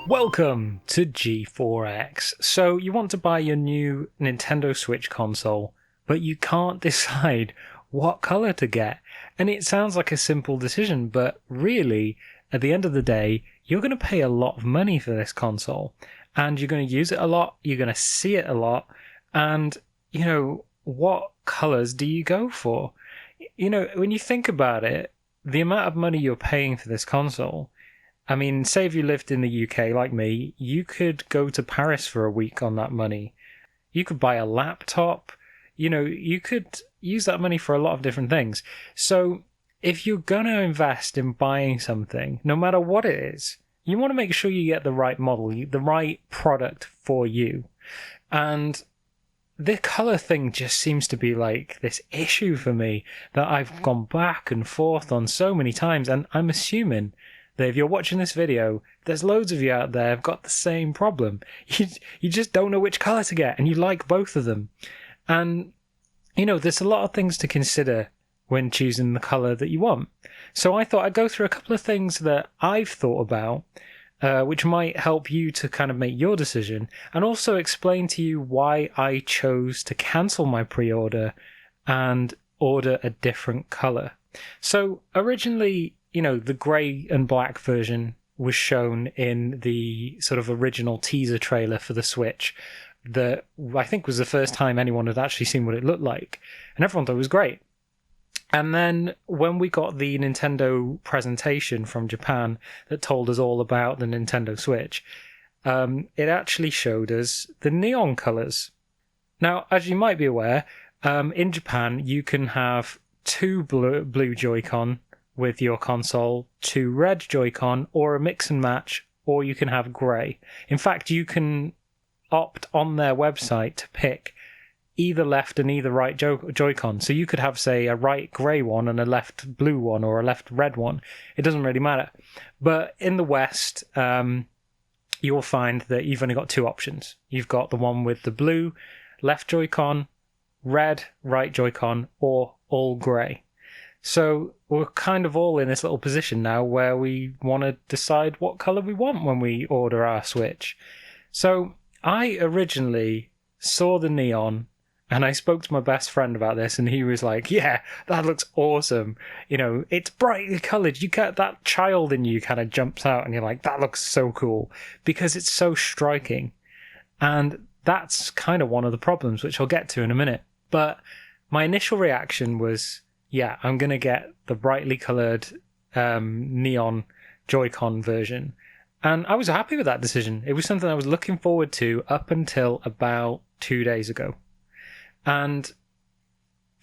Welcome to G4X. So you want to buy your new Nintendo Switch console, but you can't decide what color to get. And it sounds like a simple decision, but really, at the end of the day, you're going to pay a lot of money for this console. And you're going to use it a lot, you're going to see it a lot, and, what colors do you go for? When you think about it, the amount of money you're paying for this console, I mean, say if you lived in the UK like me, you could go to Paris for a week on that money. You could buy a laptop. You could use that money for a lot of different things. So if you're going to invest in buying something, no matter what it is, you want to make sure you get the right model, the right product for you. And the color thing just seems to be like this issue for me that I've gone back and forth on so many times. And I'm assuming that if you're watching this video, there's loads of you out there who've got the same problem. You just don't know which color to get, and you like both of them. And, there's a lot of things to consider when choosing the color that you want. So I thought I'd go through a couple of things that I've thought about, which might help you to kind of make your decision, and also explain to you why I chose to cancel my pre-order and order a different color. So originally, the grey and black version was shown in the sort of original teaser trailer for the Switch that I think was the first time anyone had actually seen what it looked like. And everyone thought it was great. And then when we got the Nintendo presentation from Japan that told us all about the Nintendo Switch, it actually showed us the neon colours. Now, as you might be aware, in Japan you can have two blue Joy-Con with your console, two red Joy-Con, or a mix and match, or you can have grey. In fact, you can opt on their website to pick either left and either right Joy-Con. So you could have, say, a right grey one and a left blue one, or a left red one. It doesn't really matter. But in the West, you'll find that you've only got two options. You've got the one with the blue left Joy-Con, red right Joy-Con, or all grey. So we're kind of all in this little position now where we want to decide what colour we want when we order our Switch. So I originally saw the neon and I spoke to my best friend about this, and he was like, yeah, that looks awesome. It's brightly coloured. You get that child in you kind of jumps out and you're like, that looks so cool because it's so striking. And that's kind of one of the problems, which I'll get to in a minute. But my initial reaction was, yeah, I'm going to get the brightly coloured neon Joy-Con version. And I was happy with that decision. It was something I was looking forward to up until about 2 days ago. And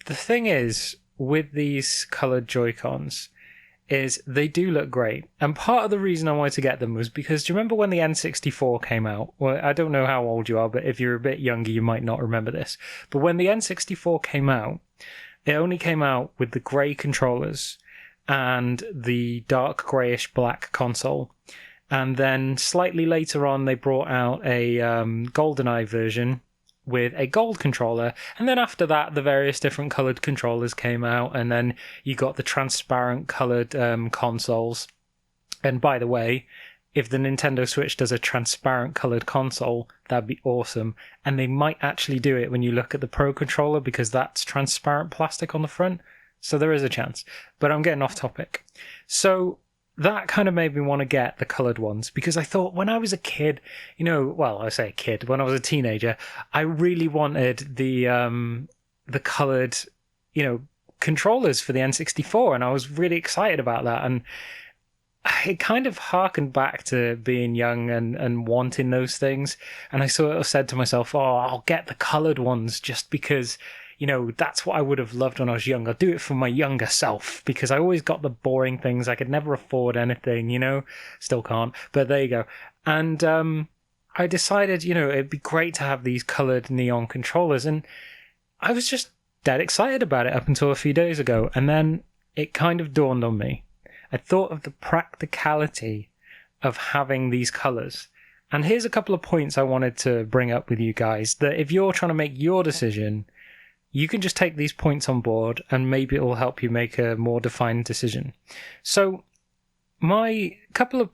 the thing is, with these coloured Joy-Cons, is they do look great. And part of the reason I wanted to get them was because, do you remember when the N64 came out? Well, I don't know how old you are, but if you're a bit younger, you might not remember this. But when the N64 came out, it only came out with the grey controllers and the dark greyish black console. And then slightly later on, they brought out a GoldenEye version with a gold controller. And then after that, the various different coloured controllers came out. And then you got the transparent coloured consoles. And by the way, if the Nintendo Switch does a transparent coloured console, that'd be awesome. And they might actually do it when you look at the Pro Controller, because that's transparent plastic on the front. So there is a chance. But I'm getting off topic. So that kind of made me want to get the coloured ones, because I thought when I was a kid, I say a kid, when I was a teenager, I really wanted the coloured, controllers for the N64, and I was really excited about that. And it kind of harkened back to being young and wanting those things. And I sort of said to myself, I'll get the coloured ones just because, that's what I would have loved when I was young. I'll do it for my younger self, because I always got the boring things. I could never afford anything, still can't. But there you go. And I decided, it'd be great to have these coloured neon controllers. And I was just dead excited about it up until a few days ago. And then it kind of dawned on me. I thought of the practicality of having these colours. And here's a couple of points I wanted to bring up with you guys, that if you're trying to make your decision, you can just take these points on board and maybe it will help you make a more defined decision. So my couple of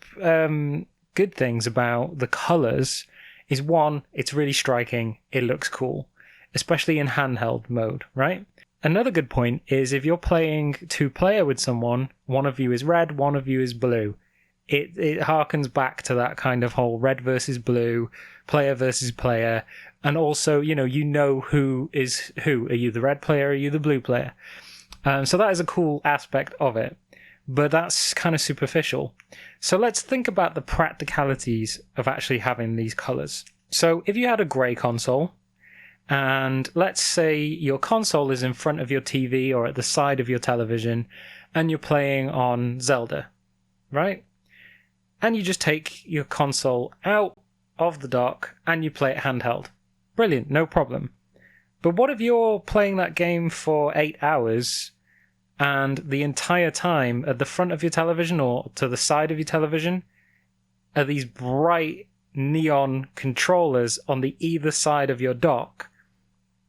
good things about the colors is one, it's really striking, it looks cool, especially in handheld mode, right? Another good point is if you're playing two-player with someone, one of you is red, one of you is blue. It harkens back to that kind of whole red versus blue, player versus player, and also, you know who is who. Are you the red player, or are you the blue player? So that is a cool aspect of it, but that's kind of superficial. So let's think about the practicalities of actually having these colors. So if you had a grey console, and let's say your console is in front of your TV or at the side of your television, and you're playing on Zelda, right? And you just take your console out of the dock and you play it handheld. Brilliant, no problem. But what if you're playing that game for 8 hours and the entire time at the front of your television or to the side of your television are these bright neon controllers on the either side of your dock,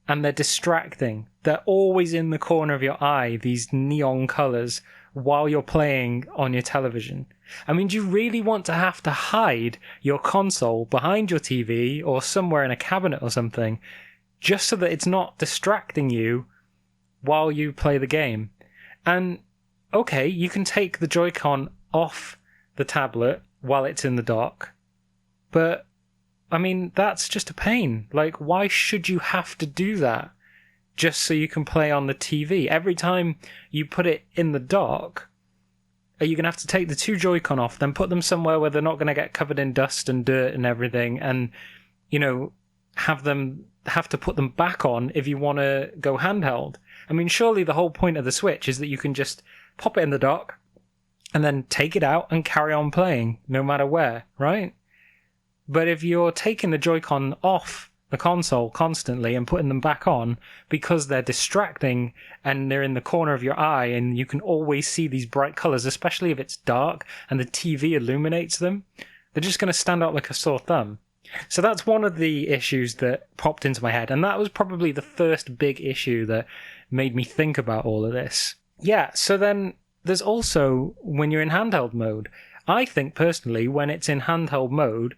and they're distracting. They're always in the corner of your eye, these neon colors, while you're playing on your television. I mean, do you really want to have to hide your console behind your TV or somewhere in a cabinet or something just so that it's not distracting you while you play the game? And okay, you can take the Joy-Con off the tablet while it's in the dock, but I mean, that's just a pain. Like, why should you have to do that just so you can play on the TV? Every time you put it in the dock, are you going to have to take the two Joy-Con off, then put them somewhere where they're not going to get covered in dust and dirt and everything, and, you know, have to put them back on if you want to go handheld? I mean, surely the whole point of the Switch is that you can just pop it in the dock and then take it out and carry on playing no matter where, right? But if you're taking the Joy-Con off the console constantly and putting them back on because they're distracting and they're in the corner of your eye and you can always see these bright colors, especially if it's dark and the TV illuminates them, they're just going to stand out like a sore thumb. So that's one of the issues that popped into my head, and that was probably the first big issue that made me think about all of this. Yeah, so then there's also when you're in handheld mode. I think personally when it's in handheld mode,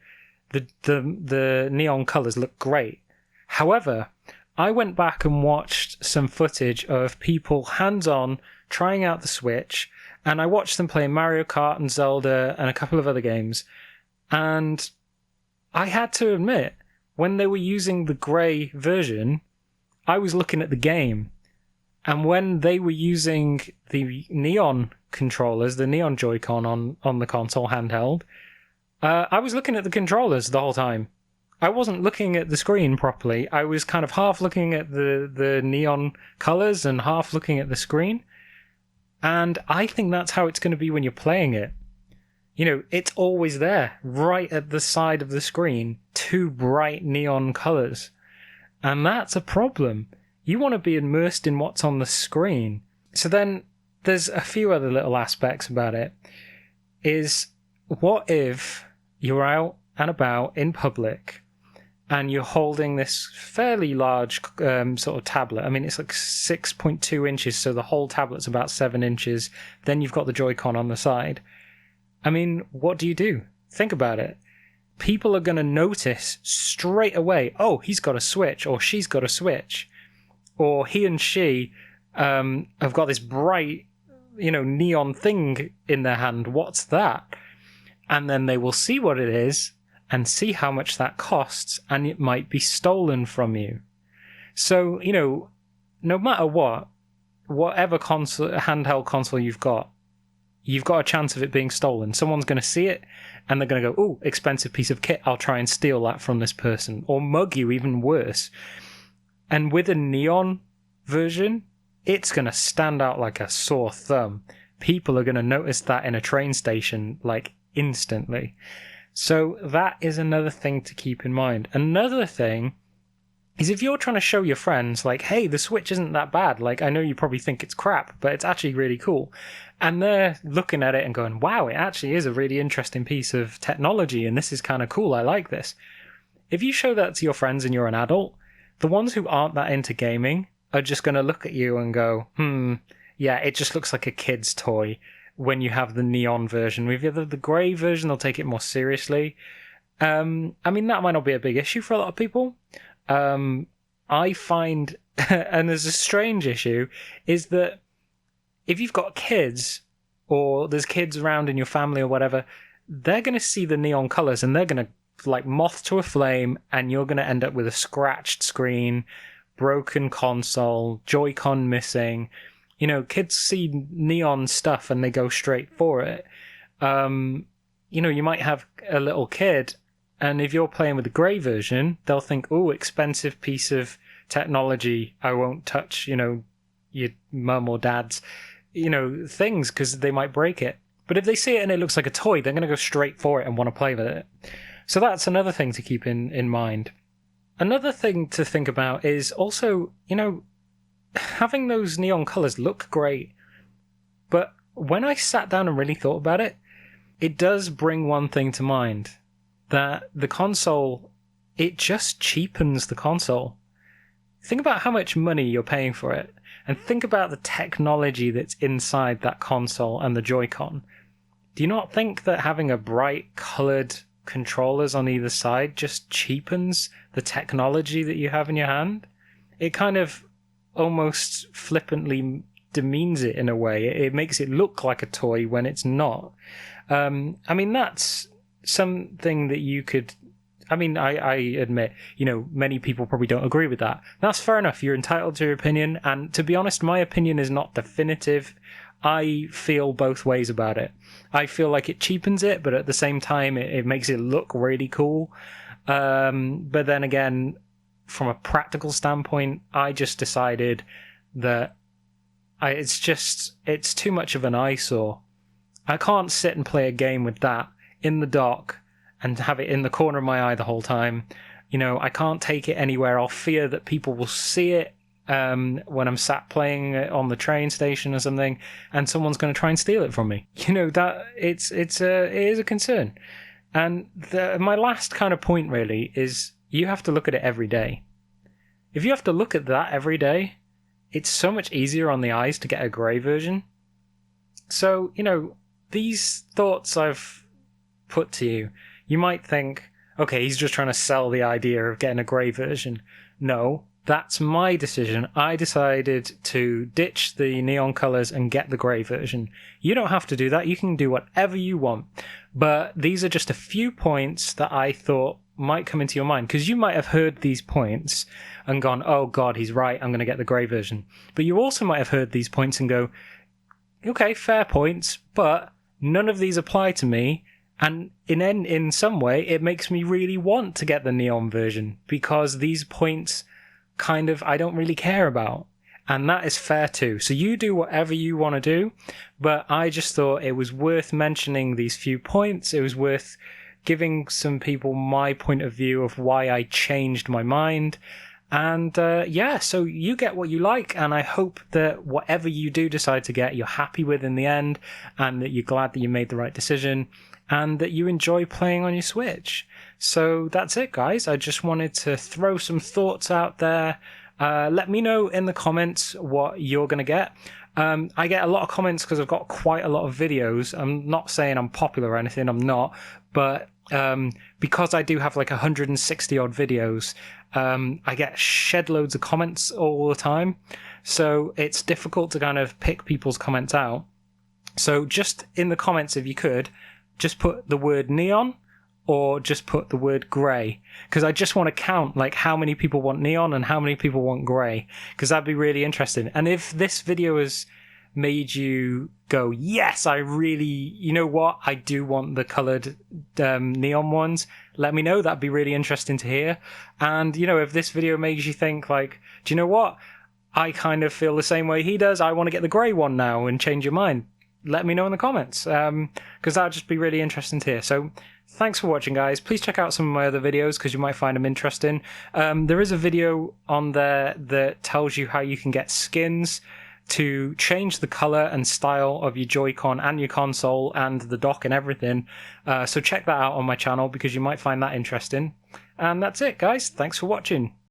the neon colors look great. However, I went back and watched some footage of people hands-on trying out the Switch, and I watched them playing Mario Kart and Zelda and a couple of other games, and I had to admit, when they were using the grey version, I was looking at the game, and when they were using the neon controllers, the neon Joy-Con on the console handheld, I was looking at the controllers the whole time. I wasn't looking at the screen properly. I was kind of half looking at the neon colors and half looking at the screen. And I think that's how it's going to be when you're playing it. You know, it's always there, right at the side of the screen, two bright neon colors. And that's a problem. You want to be immersed in what's on the screen. So then there's a few other little aspects about it. Is what if you're out and about in public and you're holding this fairly large sort of tablet? I mean, it's like 6.2 inches, so the whole tablet's about 7 inches. Then you've got the Joy-Con on the side. I mean, what do you do? Think about it. People are going to notice straight away, oh, he's got a Switch, or she's got a Switch, or he and she have got this bright, neon thing in their hand. What's that? And then they will see what it is and see how much that costs, and it might be stolen from you. So, no matter whatever handheld console you've got a chance of it being stolen. Someone's going to see it, and they're going to go, "Ooh, expensive piece of kit, I'll try and steal that from this person," or mug you, even worse. And with a neon version, it's going to stand out like a sore thumb. People are going to notice that in a train station, like, instantly. So that is another thing to keep in mind. Another thing is if you're trying to show your friends, like, hey, the Switch isn't that bad. Like, I know you probably think it's crap, but it's actually really cool. And they're looking at it and going, wow, it actually is a really interesting piece of technology, and this is kind of cool. I like this. If you show that to your friends and you're an adult, the ones who aren't that into gaming are just going to look at you and go, yeah, it just looks like a kid's toy. when you have the neon version. With the grey version, they'll take it more seriously. I mean, that might not be a big issue for a lot of people. I find, and there's a strange issue, is that if you've got kids, or there's kids around in your family or whatever, they're going to see the neon colors and they're going to like moth to a flame, and you're going to end up with a scratched screen, broken console, Joy-Con missing. You know, kids see neon stuff and they go straight for it. You know, you might have a little kid, and if you're playing with the grey version, they'll think, oh, expensive piece of technology, I won't touch, you know, your mum or dad's, you know, things, because they might break it. But if they see it and it looks like a toy, they're going to go straight for it and want to play with it. So that's another thing to keep in mind. Another thing to think about is also, you know, having those neon colors look great. But when I sat down and really thought about it, it does bring one thing to mind. That the console, it just cheapens the console. Think about how much money you're paying for it, and think about the technology that's inside that console and the Joy-Con. Do you not think that having a bright coloured controllers on either side just cheapens the technology that you have in your hand? It kind of almost flippantly demeans it in a way. It makes it look like a toy when it's not. I mean, that's something that you could... I mean, I admit, you know, many people probably don't agree with that. That's fair enough. You're entitled to your opinion. And to be honest, my opinion is not definitive. I feel both ways about it. I feel like it cheapens it, but at the same time, it makes it look really cool. But then again, from a practical standpoint, I just decided that it's too much of an eyesore. I can't sit and play a game with that in the dock and have it in the corner of my eye the whole time. You know, I can't take it anywhere. I'll fear that people will see it when I'm sat playing it on the train station or something, and someone's going to try and steal it from me. You know, that it is a concern. And my last kind of point really is you have to look at it every day. If you have to look at that every day, it's so much easier on the eyes to get a grey version. So, you know, these thoughts I've put to you, you might think, okay, he's just trying to sell the idea of getting a grey version. No, that's my decision. I decided to ditch the neon colours and get the grey version. You don't have to do that. You can do whatever you want. But these are just a few points that I thought might come into your mind, because you might have heard these points and gone, oh God, he's right, I'm going to get the grey version. But you also might have heard these points and go, okay, fair points, but none of these apply to me. And in some way, it makes me really want to get the neon version, because these points kind of I don't really care about. And that is fair too. So you do whatever you want to do, but I just thought it was worth mentioning these few points. It was worth giving some people my point of view of why I changed my mind. And yeah, so you get what you like, and I hope that whatever you do decide to get, you're happy with in the end, and that you're glad that you made the right decision, and that you enjoy playing on your Switch. So that's it, guys. I just wanted to throw some thoughts out there. Let me know in the comments what you're going to get. I get a lot of comments because I've got quite a lot of videos. I'm not saying I'm popular or anything, I'm not. But because I do have like 160 odd videos, I get shed loads of comments all the time. So it's difficult to kind of pick people's comments out. So just in the comments, if you could, just put the word neon or just put the word grey, because I just want to count like how many people want neon and how many people want grey, because that'd be really interesting. And if this video has made you go, yes, I really, you know what, I do want the coloured neon ones, let me know. That'd be really interesting to hear. And, you know, if this video makes you think like, do you know what, I kind of feel the same way he does, I want to get the grey one now, and change your mind, let me know in the comments, because that would just be really interesting to hear. So thanks for watching, guys. Please check out some of my other videos because you might find them interesting. There is a video on there that tells you how you can get skins to change the color and style of your Joy-Con and your console and the dock and everything. So check that out on my channel because you might find that interesting. And that's it, guys. Thanks for watching.